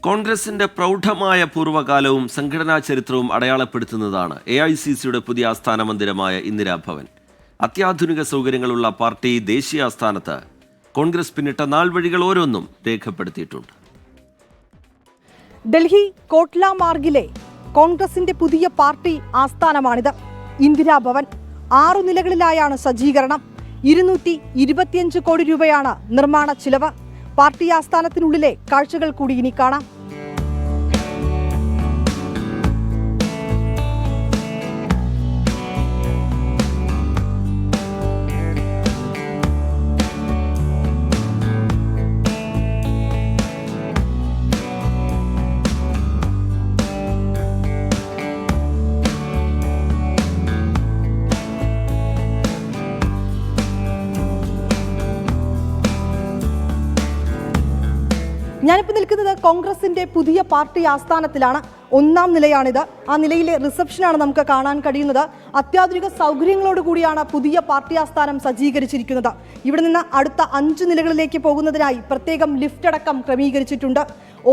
കോൺഗ്രസിന്റെ പ്രൗഢമായ പൂർവ്വകാലവും സംഘടനാ ചരിത്രവും അടയാളപ്പെടുത്തുന്നതാണ് AICCയുടെ പുതിയ ആസ്ഥാന മന്ദിരമായ ഇന്ദിരാഭവൻ. അത്യാധുനിക സൗകര്യങ്ങളുള്ള പാർട്ടി ദേശീയ ആസ്ഥാനത്ത് കോൺഗ്രസ് പിന്നിട്ട നാൾവഴികൾ ഓരോന്നും രേഖപ്പെടുത്തിയിട്ടുണ്ട്. ഡൽഹി കോട്ട്ല മാർഗിലെ കോൺഗ്രസിന്റെ പുതിയ പാർട്ടി ആസ്ഥാനമാണിത്. ഇന്ദിരാഭവൻ 6 നിലകളിലായാണ് സജ്ജീകരണം. 225 കോടി രൂപയാണ് നിർമ്മാണ ചിലവ്. പാർട്ടി ആസ്ഥാനത്തിനുള്ളിലെ കാഴ്ചകൾ കൂടി ഇനി കാണാം. ഞാനിപ്പോൾ നിൽക്കുന്നത് കോൺഗ്രസിന്റെ പുതിയ പാർട്ടി ആസ്ഥാനത്തിലാണ്. 1-ാം നിലയാണിത്. ആ നിലയിലെ റിസപ്ഷനാണ് നമുക്ക് കാണാൻ കഴിയുന്നത്. അത്യാധുനിക സൗകര്യങ്ങളോട് കൂടിയാണ് പുതിയ പാർട്ടി ആസ്ഥാനം സജ്ജീകരിച്ചിരിക്കുന്നത്. ഇവിടെ നിന്ന് അടുത്ത 5 നിലകളിലേക്ക് പോകുന്നതിനായി പ്രത്യേകം ലിഫ്റ്റ് അടക്കം ക്രമീകരിച്ചിട്ടുണ്ട്.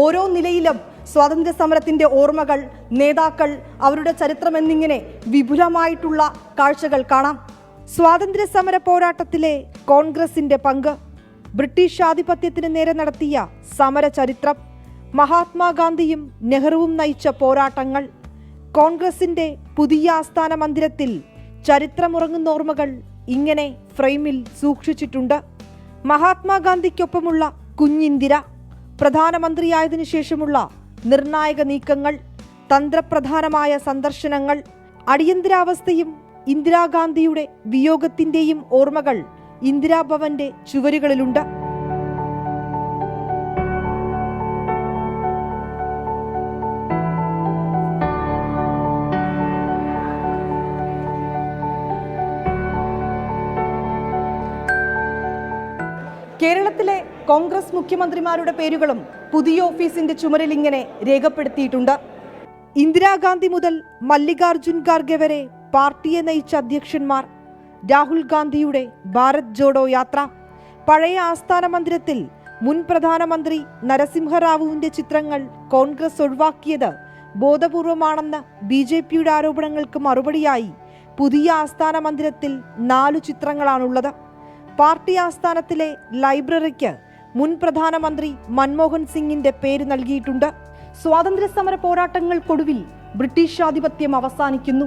ഓരോ നിലയിലും സ്വാതന്ത്ര്യ സമരത്തിന്റെ ഓർമ്മകൾ, നേതാക്കൾ, അവരുടെ ചരിത്രം എന്നിങ്ങനെ വിപുലമായിട്ടുള്ള കാഴ്ചകൾ കാണാം. സ്വാതന്ത്ര്യ സമര പോരാട്ടത്തിലെ കോൺഗ്രസിന്റെ പങ്ക്, ബ്രിട്ടീഷ് ആധിപത്യത്തിന് നേരെ നടത്തിയ സമര ചരിത്രം, മഹാത്മാഗാന്ധിയും നെഹ്റുവും നയിച്ച പോരാട്ടങ്ങൾ, കോൺഗ്രസിന്റെ പുതിയ ആസ്ഥാന മന്ദിരത്തിൽ ചരിത്രമുറങ്ങുന്ന ഓർമ്മകൾ ഇങ്ങനെ ഫ്രെയിമിൽ സൂക്ഷിച്ചിട്ടുണ്ട്. മഹാത്മാഗാന്ധിക്കൊപ്പമുള്ള കുഞ്ഞിന്ദിര, പ്രധാനമന്ത്രിയായതിനു ശേഷമുള്ള നിർണായക നീക്കങ്ങൾ, തന്ത്രപ്രധാനമായ സന്ദർശനങ്ങൾ, അടിയന്തരാവസ്ഥയും ഇന്ദിരാഗാന്ധിയുടെ വിയോഗത്തിന്റെയും ഓർമ്മകൾ ഇന്ദിരാഭവന്റെ ചുവരുകളിലുണ്ട്. കേരളത്തിലെ കോൺഗ്രസ് മുഖ്യമന്ത്രിമാരുടെ പേരുകളും പുതിയ ഓഫീസിന്റെ ചുമരിൽ ഇങ്ങനെ രേഖപ്പെടുത്തിയിട്ടുണ്ട്. ഇന്ദിരാഗാന്ധി മുതൽ മല്ലികാർജുൻ ഖാർഗെ വരെ പാർട്ടിയെ നയിച്ച അധ്യക്ഷന്മാർ, രാഹുൽ ഗാന്ധിയുടെ ഭാരത് ജോഡോ യാത്ര, പഴയ ആസ്ഥാന മന്ദിരത്തിൽ മുൻ പ്രധാനമന്ത്രി നരസിംഹറാവുവിന്റെ ചിത്രങ്ങൾ കോൺഗ്രസ് ഒഴിവാക്കിയത് ബോധപൂർവമാണെന്ന BJPയുടെ ആരോപണങ്ങൾക്ക് മറുപടിയായി പുതിയ ആസ്ഥാന മന്ദിരത്തിൽ 4 ചിത്രങ്ങളാണുള്ളത്. പാർട്ടി ആസ്ഥാനത്തിലെ ലൈബ്രറിക്ക് മുൻ പ്രധാനമന്ത്രി മൻമോഹൻ സിംഗിന്റെ പേര് നൽകിയിട്ടുണ്ട്. സ്വാതന്ത്ര്യ സമര പോരാട്ടങ്ങൾക്കൊടുവിൽ ബ്രിട്ടീഷ് ആധിപത്യം അവസാനിക്കുന്നു.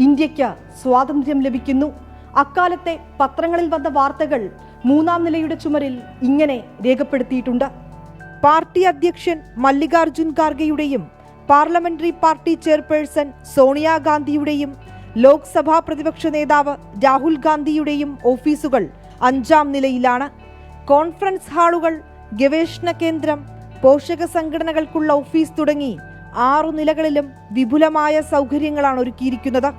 ഇന്ത്യക്ക് സ്വാതന്ത്ര്യം ലഭിക്കുന്നു. അക്കാലത്തെ പത്രങ്ങളിൽ വന്ന വാർത്തകൾ 3-ാം നിലയുടെ ചുമരിൽ ഇങ്ങനെ രേഖപ്പെടുത്തിയിട്ടുണ്ട്. പാർട്ടി അധ്യക്ഷൻ മല്ലികാർജുൻ ഖാർഗെയുടെയും പാർലമെന്ററി പാർട്ടി ചെയർപേഴ്സൺ സോണിയാഗാന്ധിയുടെയും ലോക്സഭാ പ്രതിപക്ഷ നേതാവ് രാഹുൽ ഗാന്ധിയുടെയും ഓഫീസുകൾ 5-ാം നിലയിലാണ്. കോൺഫറൻസ് ഹാളുകൾ, ഗവേഷണ കേന്ദ്രം, പോഷക സംഘടനകൾക്കുള്ള ഓഫീസ് തുടങ്ങി 6 നിലകളിലും വിപുലമായ സൗകര്യങ്ങളാണ് ഒരുക്കിയിരിക്കുന്നത്.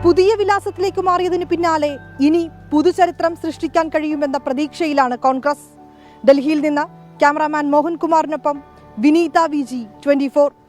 പുതിയ വിലാസത്തിലേക്ക് മാറിയതിനു പിന്നാലെ ഇനി പുതുചരിത്രം സൃഷ്ടിക്കാൻ കഴിയുമെന്ന പ്രതീക്ഷയിലാണ് കോൺഗ്രസ്. ഡൽഹിയിൽ നിന്ന് ക്യാമറാമാൻ മോഹൻ കുമാറിനൊപ്പം വിനീത VG 24.